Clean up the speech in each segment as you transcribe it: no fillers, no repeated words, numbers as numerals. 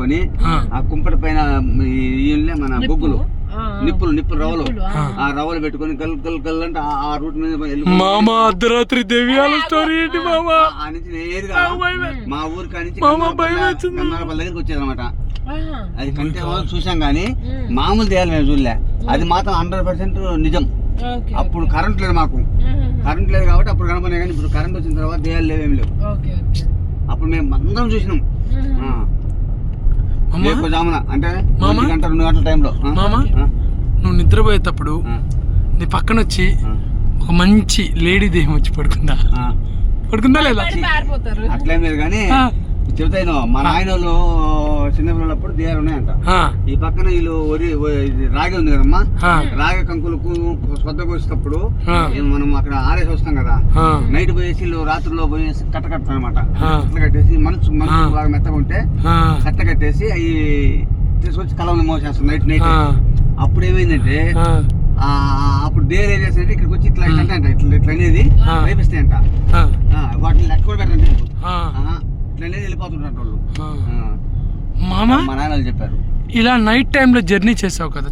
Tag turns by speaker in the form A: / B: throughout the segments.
A: పెట్టుకొని ఆ కుంపటి పైన మన బొగ్గులు నిప్పులు రవ్వలు ఆ రవ్వలు పెట్టుకొని గల్ గల్ గల్ అంటే ఆ రూట్ మీద
B: మామా అర్ధరాత్రి దెవ్యాల స్టోరీ ఏంటి మామా?
A: ఆ నుంచి నేరుగా మా ఊరి కానించి గంగారపల్లి దగ్గరికి వచ్చేదన్నమాట. అది కంటే చూసాం కానీ మామూలు దేయాలి మేము చూడలే. అది మాత్రం 100% నిజం. అప్పుడు కరెంట్ లేదు, మాకు కరెంట్ లేదు కాబట్టి అప్పుడు కనపడినా కానీ ఇప్పుడు కరెంట్ వచ్చిన తర్వాత దేయాలు లేవేమి లేవు. అప్పుడు మేము అందరం చూసినాం జామున, అంటే 1 గంట 2 గంటల టైంలో.
B: నువ్వు నిద్రపోయేటప్పుడు నీ పక్కన వచ్చి ఒక మంచి లేడీ దేహం వచ్చి పడుకుందా లేదా?
A: అట్లేం లేదు కానీ చెబుతాను, మా నాయన వాళ్ళు చిన్నపిల్లప్పుడు దేయాలు ఉన్నాయంట. ఈ పక్కన వీళ్ళు రాగి ఉంది కదమ్మా, రాగి కంకులకు శ్రద్ధ కోసేటప్పుడు మనం అక్కడ ఆరేసి వస్తాం కదా, నైట్ పోయేసి వీళ్ళు రాత్రిలో పోయేసి కట్ట కడతారు అనమాట. కట్ట కట్టేసి మనసు బాగా మెత్తగా ఉంటే కట్ట కట్టేసి అవి తీసుకొచ్చి కలంలో మోసేస్తాం నైట్. అప్పుడు ఏమైందంటే అప్పుడు దేర్ ఏం చేస్తాయంటే ఇక్కడికి వచ్చి ఇట్లా అంట ఇట్లా అనేది వేపిస్తాయంట. వాటిని లెక్క కూడా పెట్టండి, ఇట్లా అనేది వెళ్ళిపోతుంటారు వాళ్ళు.
B: మామా
A: మా నాయనలు చెప్పారు.
B: ఇలా నైట్ టైంలో జర్నీ చేసావు కదా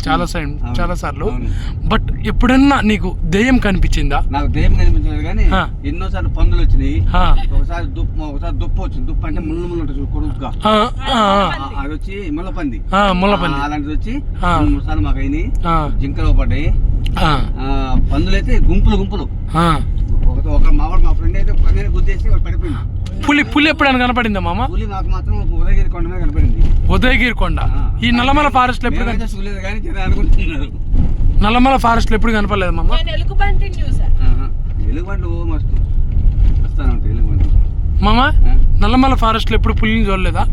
B: చాలా సార్లు, బట్ ఎప్పుడన్నా నీకు దెయ్యం కనిపించిందా?
A: నాకు దెయ్యం కనిపించలేదు కానీ ఎన్నోసార్లు పందులు వచ్చినాయి. ఒకసారి దుప్పు వచ్చింది. దుప్పు అంటే ముళ్ళు ఉంటుంది కొడుకుగా, అది వచ్చి ముళ్ళపంది అలాంటిది వచ్చి 3 సార్లు మాకు అయినాయి. జింకలు పడ్డాయి. పందులు అయితే గుంపులు. మా ఫ్రెండ్ అయితే పందిని గుద్దేసి వాడు పడిపోయింది.
B: పులి ఎప్పుడైనా కనపడిందా మామ?
A: పులి మాకు మాత్రం ఉదయగిరి కొండ మీద కనపడింది.
B: ఉదయగిరి కొండ ఈ నల్లమల ఫారెస్ట్ లో ఎప్పుడు
A: చూడలేదు కానీ అనుకుంటున్నారు.
B: నల్లమల ఫారెస్ట్ లో ఎప్పుడు కనపడలేదు మామ?
A: ఎలుగుబంటి మస్తు వస్తాను ఎలుగుబంటి.
B: మామ నల్లమల ఫారెస్ట్ లో ఎప్పుడు పులిని చూడలేదా?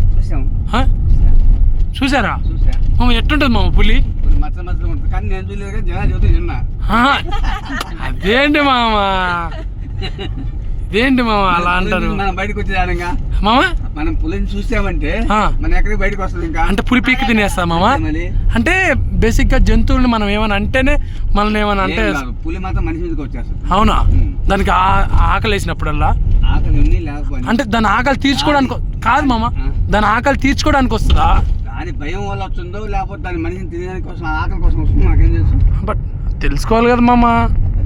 B: చూసారా మామ? ఎట్టుంటది మామ పులి?
A: కానీ నేను చూడలేదు కానీ జనాలు చెబుతూ చిన్న.
B: అదేంటి మామ అలా అంటారు?
A: మనం బయటకు వచ్చేదానంగా
B: మామ,
A: మనం పులిని చూసామంటే మనం ఎక్కడికి బయటకు వస్తుంది. ఇంకా
B: అంటే పులి పీకి తినేస్తా మామ? అంటే బేసిక్ గా జంతువుల్ని మనం ఏమైనా అంటేనే మనల్ని ఏమైనా అంటే
A: పులి మాత్రం మనిషి మీదకి వచ్చేస్తుంది.
B: అవునా? దానికి ఆకలి వేసినప్పుడల్లా అంటే దాని ఆకలి తీర్చుకోవడానికి కాదు మామ, దాని ఆకలి తీర్చుకోవడానికి వస్తుందా?
A: దాని భయం వల్ల వస్తుందో లేకపోతే దాని మనిషిని తినడానికి కోసం ఆకలి కోసం వస్తుందో నాకేం తెలుసు.
B: బట్ తెలుసుకోవాలి కదా మామ.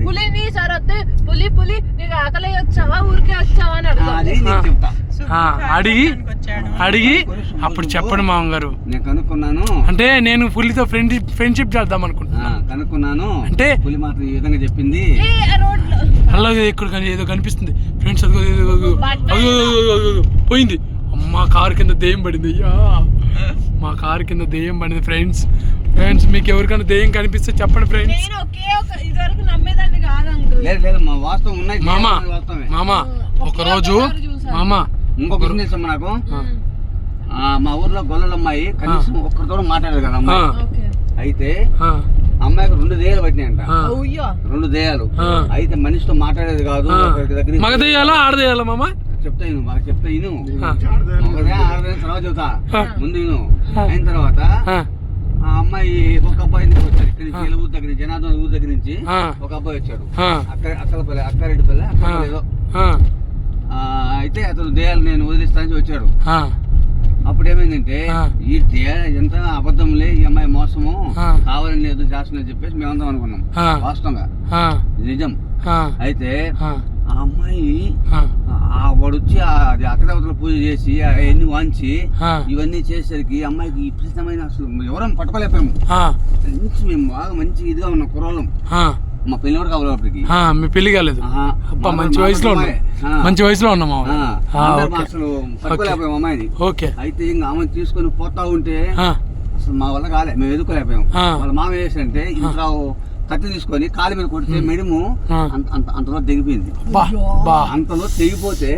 C: పులిని సరొద్దు పులి నీకు ఆకలి వచ్చావా ఊరికే వచ్చావా అని
B: అడిగి అప్పుడు చెప్పండి మామగారు.
A: నేను కనుక్కున్నాను,
B: అంటే నేను పులితో ఫ్రెండ్షిప్ చేద్దాం అనుకుంటున్నాను.
A: కనుక్కున్నాను అంటే పులి మాత్రం ఈ విధంగా చెప్పింది.
B: అలాగే ఇక్కడ ఏదో కనిపిస్తుంది ఫ్రెండ్స్, పోయింది. అమ్మ కారు కింద దెయ్యం పడింది. అయ్యా మా కారు కింద దెయ్యం పడింది. ఫ్రెండ్స్ మీకు ఎవరికైనా దెయ్యం కనిపిస్తే చెప్పండి ఫ్రెండ్స్. మామ ఒకరోజు
A: ఇంకొక తెలుసు నాకు, మా ఊర్లో గొల్లల అమ్మాయి కనీసం ఒక్కరితో మాట్లాడదు కదా అమ్మాయి. అయితే అమ్మాయికి 2 దెయ్యాలు పట్టినాయంట. 2 దెయ్యాలు అయితే మనిషితో మాట్లాడేది కాదు.
B: మగ దెయ్యాలా ఆడ దెయ్యాలా మామ?
A: చెప్తా ఇను తర్వాత చెబుతా. ముందు ఇను అయిన తర్వాత ఆ అమ్మాయి ఒక అబ్బాయి వచ్చాడు. ఇక్కడ నుంచి ఊరి దగ్గర నుంచి, జనార్దన్ ఊరి దగ్గర నుంచి ఒక అబ్బాయి వచ్చాడు. అక్కారెడ్డిపల్లి ఏదో. అయితే అతను దేయాలు నేను వదిలిస్తానని వచ్చాడు. అప్పుడు ఏమైందంటే ఈ ఎంత అబద్ధంలే, ఈ అమ్మాయి మోసము, కావాలని ఏదో చేస్తుందని చెప్పేసి మేమందరం అనుకున్నాం. వాస్తవంగా నిజం. అయితే ఆ అమ్మాయి వాడు వచ్చి అది అక్కడవతల పూజ చేసి అవన్నీ వాంచి ఇవన్నీ చేసేసరికి అమ్మాయికి విపరీతమైన అసలు ఎవరైనా పట్టుకోలేకపోయాము. మేము బాగా మంచి ఇదిగా ఉన్నాం కుర్రోళ్ళం. మా పెళ్లి కూడా కావాలి అప్పటికి.
B: మీ పెళ్లి కాలేదు? మంచి వయసులో ఉన్నాం
A: అసలు పట్టుకోలేకపోయాము అమ్మాయిని. అయితే ఇంకా అమ్మాయి తీసుకొని పోతా ఉంటే అసలు మా వల్ల కాలే, మేము ఎదుర్కోలేకపోయాము. వాళ్ళ మామ వేసంటే ఇంట్లో కత్తి తీసుకొని కాలు మీద కొడితే మెడుము అంతలో తెగిపోయింది. అంతలో తెగిపోతే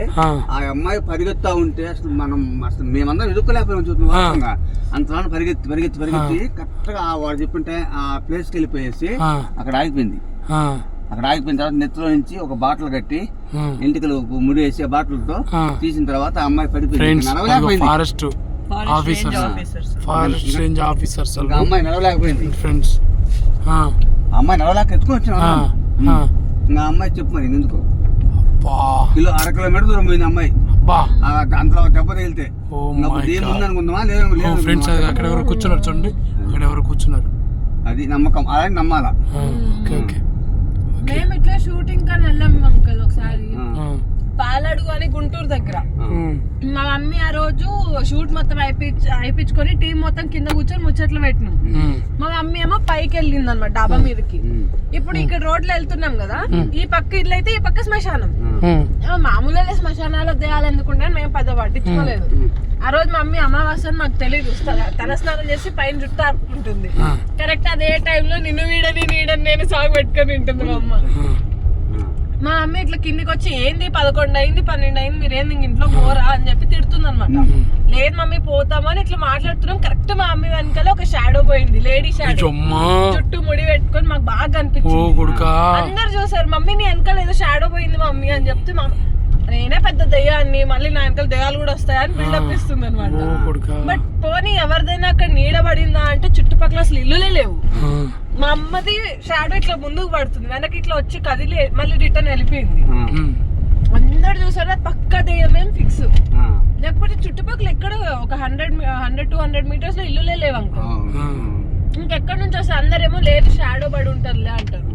A: ఆ అమ్మాయి పరిగెత్తా ఉంటే అసలు మేమందరం ఎదుర్కోలేకపోయాం చూస్తున్నాం. అంతలో పరిగెత్తి కరెక్ట్ గా వాడు చెప్పింటే ఆ ప్లేస్ కి వెళ్ళిపోయేసి అక్కడ ఆగిపోయింది. అక్కడ ఆగిపోయిన తర్వాత నెత్తిలో నుంచి ఒక బాటిల్ కట్టి ఇంటికలు ముడేసి ఆ బాటిల్తో తీసిన తర్వాత ఆ అమ్మాయి పడిపోయింది.
B: ఫారెస్ట్ రేంజ్ ఆఫీసర్స్
A: అమ్మాయి నడవలేకపోయింది.
B: ఫ్రెండ్స్
A: అమ్మాయి నడవలేక ఎత్తుకొని వచ్చిన నా అమ్మాయి చెప్పు మరి ఎందుకు 1 కిలోమీటర్ దూరం పోయింది అమ్మాయి.
B: బా
A: అంతలో దెబ్బ తగిలితే
B: ఓ మై గాడ్
A: అనుకుందామా లేదు
B: ఫ్రెండ్స్ అక్కడ ఎవరు కూర్చున్నారు చూడండి, అక్కడ ఎవరు కూర్చున్నారు.
A: అది నమ్మకం, అలా నమ్మాలా.
B: ఓకే ఓకే
C: మేము ఇట్లా షూటింగ్ కానీ వెళ్ళాం అంకల్ ఒకసారి పాలడుగు అని గుంటూరు దగ్గర. మా మమ్మీ ఆ రోజు షూట్ మొత్తం అయిపించుకొని టీం మొత్తం కింద కూర్చొని ముచ్చట్లు పెట్టినాం. మా మమ్మీ ఏమో పైకి వెళ్ళింది అనమాట డాబా మీదకి. ఇప్పుడు ఇక్కడ రోడ్లో వెళ్తున్నాం కదా, ఈ పక్క ఇల్లు అయితే ఈ పక్క శ్మశానం. మామూలుగా శ్మశానాలు దేయాలి ఎందుకుంటే మేము పెద్ద పట్టించుకోలేదు. ఆ రోజు మమ్మీ అమావాస్య అని మాకు తెలియదు, తల స్నానం చేసి పైన జుట్టు ఆపుకుంటుంది. కరెక్ట్ అదే టైంలో నిన్ను వీడని నేను సాగు పెట్టుకొని వింటుంది మా అమ్మ. మా మమ్మీ ఇట్లా కిందికి వచ్చి ఏంది 11 అయింది 12 అయింది మీరేంది ఇంట్లో పోరా అని చెప్పి తిడుతుంది అనమాట. లేదు మమ్మీ పోతామని ఇట్లా మాట్లాడుతున్నాం. కరెక్ట్ మా మమ్మీ వెనకాల ఒక షాడో పోయింది, లేడీ షాడో, చుట్టూ ముడి పెట్టుకొని మాకు బాగా అనిపించింది. అందరు చూసారు మమ్మీ నీ వెనకాల ఏదో షాడో పోయింది మమ్మీ అని చెప్తే నేనే పెద్ద దెయ్యాన్ని, మళ్ళీ నా వెనకాల దెయ్యాలు కూడా వస్తాయని బిల్డప్ ఇస్తుంది అనమాట. బట్ పోనీ ఎవరిదైనా అక్కడ నీడ పడిందా అంటే చుట్టుపక్కల అసలు ఇల్లులే లేవు. మా అమ్మది షాడో ఇట్లా ముందుకు పడుతుంది, వెనక్కి ఇట్లా వచ్చి కదిలి మళ్ళీ రిటర్న్ వెళ్ళిపోయింది. అందరు చూసారా పక్క దెయ్యమేం ఫిక్స్. లేకపోతే చుట్టుపక్కల ఎక్కడ ఒక 100-200 మీటర్స్ లో ఇల్లులే లేవు అనుకో. ఇంకెక్కడి నుంచి వస్తే అందరేమో లేదు షాడో పడి ఉంటదిలే అంటారు.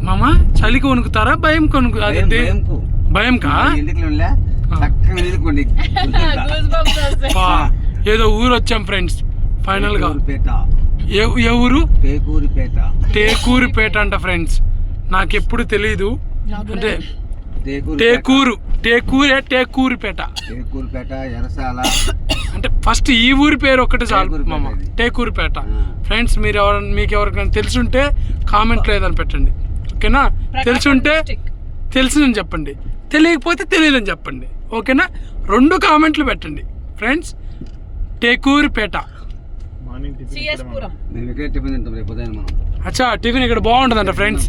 B: మామ చలికి వణుకుతారా భయం కొనుకు? భయం కా ఏదో ఊరు వచ్చాం ఫ్రెండ్స్ ఫైనల్ గా. ఏ ఊరు? టేకూరుపేట అంట ఫ్రెండ్స్. నాకెప్పుడు తెలీదు అంటే టేకూరుపేట అంటే ఫస్ట్ ఈ ఊరి పేరు ఒక్కటి చాలు మామ, టేకూరుపేట. ఫ్రెండ్స్ మీకు ఎవరికైనా తెలుసుంటే కామెంట్ లేదని పెట్టండి, ఓకేనా? తెలుసుంటే తెలిసిందని చెప్పండి, తెలియకపోతే తెలియదని చెప్పండి, ఓకేనా? 2 కామెంట్లు పెట్టండి ఫ్రెండ్స్. టేకూరుపేట. అచ్చా టిఫిన్ ఇక్కడ బాగుంటుందంట ఫ్రెండ్స్.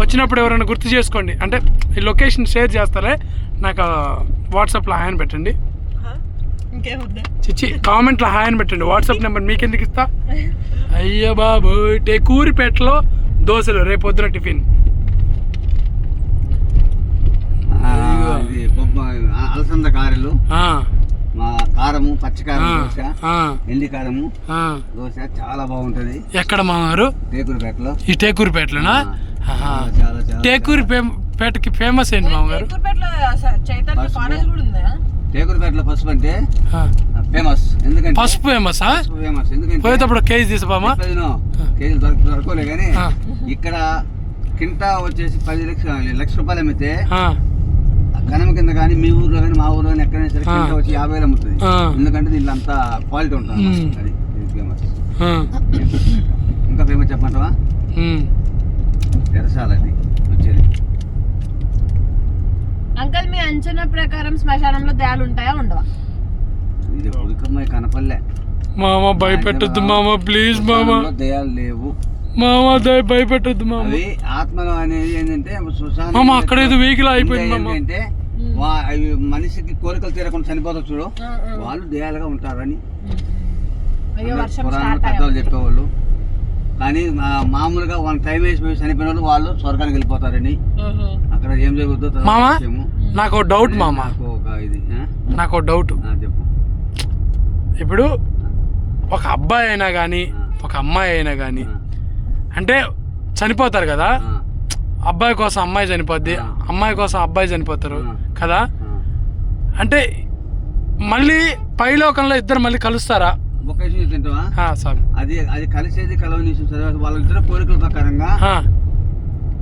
B: వచ్చినప్పుడు ఎవరైనా గుర్తు చేసుకోండి, అంటే ఈ లొకేషన్ షేర్ చేస్తారే నాకు వాట్సాప్లో హాయ్ అని పెట్టండి. చిచ్చి కామెంట్లో హాయ్ అని పెట్టండి. వాట్సాప్ నెంబర్ మీకెందుకు ఇస్తా? అయ్యో బాబు టేకూరుపేటలో దోశలు రేపు పొద్దున టిఫిన్.
A: అలసంద కారెలు, కారము, పచ్చికారం దోశ, ఎండి కారము దోశ చాలా బాగుంటది.
B: ఎక్కడ మామారు?
A: టేకూరుపేటలో.
B: ఈ టేకూరుపేటలోనా? టేకూరుపేటకి ఫేమస్ ఏంటి మామగారు?
A: టేకూరుపేటలో పసుపు అంటే ఫేమస్. ఎందుకంటే
B: పసుపు ఫేమస్. ఎందుకంటే పోయేటప్పుడు కేజీ తీసుకోమా? కేజీలు దొరకలే కానీ ఇక్కడ కింటా వచ్చేసి 10 లక్ష రూపాయలు అమ్మితే గనం కింద కానీ మీ ఊర్లో కానీ మా ఊర్లో కానీ ఎక్కడైనా సరే కింటా వచ్చి 50,000 అమ్ముతుంది. ఎందుకంటే దీంట్లో అంతా క్వాలిటీ ఉంటుంది. అది ఫేమస్. ఇంకా ఫేమస్ చెప్పమంటావా? ఎరసాల అది వచ్చేది.
C: అంకల్ మీ అంచనా ప్రకారం శ్మశానంలో దయాలు ఉంటాయా ఉండవా?
A: ఇది ఉడికమ్మాయి కనపల్లే.
B: మామ భయపెట్టద్దు మామ, ప్లీజ్ మామ.
A: దయాలు లేవు
B: మామ, భయపెట్టద్దు మామ.
A: అవి ఆత్మలు అనేది ఏంటంటే
B: మామ అక్కడ ఏదో వెహికల్ అయిపోయింది
A: అంటే అవి మనిషికి కోరికలు తీరకుండా చనిపోతారు చూడు, వాళ్ళు దయాలుగా ఉంటారని పురాణాలు పెద్దవాళ్ళు చెప్పేవాళ్ళు. కానీ మామూలుగా వాళ్ళ టైం వేసి చనిపోయిన వాళ్ళు వాళ్ళు స్వర్గానికి వెళ్ళిపోతారని. అక్కడ ఏం జరుగుతుందో
B: మామ నాకు డౌట్ మామ, నాకు డౌట్.
A: చెప్పు.
B: ఇప్పుడు ఒక అబ్బాయి అయినా కానీ ఒక అమ్మాయి అయినా కానీ అంటే చనిపోతారు కదా, అబ్బాయి కోసం అమ్మాయి చనిపోద్ది, అమ్మాయి కోసం అబ్బాయి చనిపోతారు కదా. అంటే మళ్ళీ పైలోకంలో ఇద్దరు మళ్ళీ కలుస్తారా?
A: అది అది కలిసేది కలవని వాళ్ళిద్దరు కోరికల ప్రకారంగా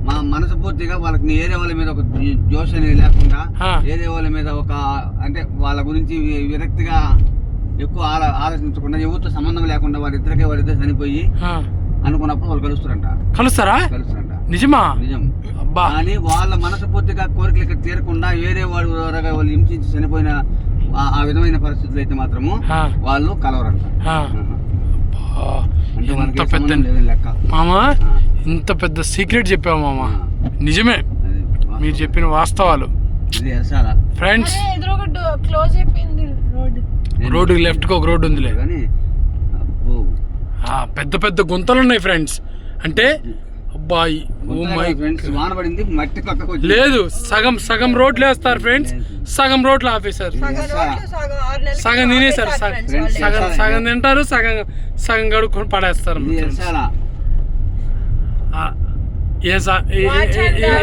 A: మా మనసు పూర్తిగా వాళ్ళకి ఏరే వాళ్ళ మీద ఒక జోష్ అనేది లేకుండా, ఏరే వాళ్ళ మీద ఒక అంటే వాళ్ళ గురించి విరక్తిగా ఎక్కువ ఆలోచించకుండా, ఎవరితో సంబంధం లేకుండా వాళ్ళిద్దరు చనిపోయి అనుకున్నప్పుడు వాళ్ళు కలుస్తారా?
B: నిజమా?
A: నిజం. కానీ వాళ్ళ మనసు పూర్తిగా కోరికలు తీరకుండా వేరే వాళ్ళు హింసించి చనిపోయిన ఆ విధమైన పరిస్థితులు అయితే మాత్రము వాళ్ళు కలవరంట.
B: మామా ఇంత పెద్ద సీక్రెట్ చెప్పావు మామా, నిజమే మీరు చెప్పిన వాస్తవాలు. ఫ్రెండ్స్ రోడ్డు లెఫ్ట్ కి ఒక రోడ్డు ఉందిలే, పెద్ద పెద్ద గుంతలు ఉన్నాయి ఫ్రెండ్స్. అంటే అబ్బాయి ఓ మై
A: ఫ్రెండ్స్ వాన పడింది మట్టి పక్కకు వచ్చి
B: లేదు సగం రోడ్లు వేస్తారు ఫ్రెండ్స్, సగం రోడ్లు ఆపేశారు, సగం తినేసారు, సగం తింటారు, సగం కడుక్కొని పడేస్తారు.
A: ఇది ఎరసాల.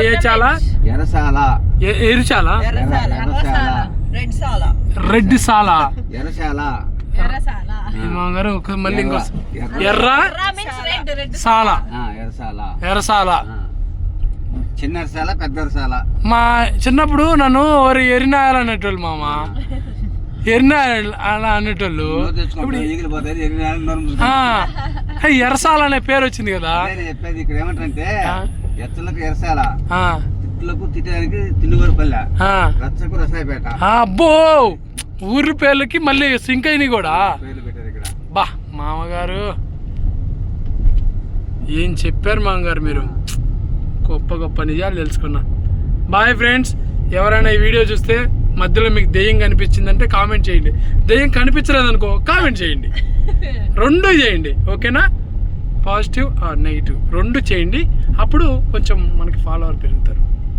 B: ఏ చాలా
A: ఎరసాల
B: ఎరుచాలా రెడ్ సాలా
A: ఎరసాల
C: ఎర్రసాల.
B: గారు మళ్ళీ ఇంకో ఎర్ర
C: means red.
B: సాలా
A: ఎరసాల.
B: ఎర్రసాల.
A: చిన్న ఎరసాల పెద్ద ఎరసాల.
B: మా చిన్నప్పుడు నన్ను ఎరినాయాలు అనేటోళ్ళు మామ, ఎరినాయాలు అలా అనేటోళ్ళు.
A: తెచ్చుకుంటే ఈగలు పోతాయి, ఎరినాయాలు నోరు మూసుకుంటాయి.
B: ఎర్రసాల అనే పేరు వచ్చింది కదా.
A: అదే నేను చెప్పేది ఇక్కడ ఏమంటారంటే ఎచ్చలకు ఎరసాల,
B: ఆ,
A: తిట్లకు తిట్టడానికి తిండిగోరు పల్లె,
B: ఆ.
A: రచ్చకు రసాయపేట
B: అబ్బో ఊరి పేర్లకి మళ్ళీ సింక్ అయినాయి కూడా.
A: పేర్లు పెట్టారు ఇక్కడ.
B: బా మామగారు ఏం చెప్పారు మామగారు మీరు, గొప్ప గొప్ప నిజాలు తెలుసుకున్నా. బాయ్ ఫ్రెండ్స్, ఎవరైనా ఈ వీడియో చూస్తే మధ్యలో మీకు దెయ్యం కనిపించిందంటే కామెంట్ చేయండి, దెయ్యం కనిపించలేదు అనుకో కామెంట్ చేయండి, రెండు చేయండి ఓకేనా, పాజిటివ్ ఆర్ నెగిటివ్ రెండు చేయండి, అప్పుడు కొంచెం మనకి ఫాలోవర్ పెరుగుతారు.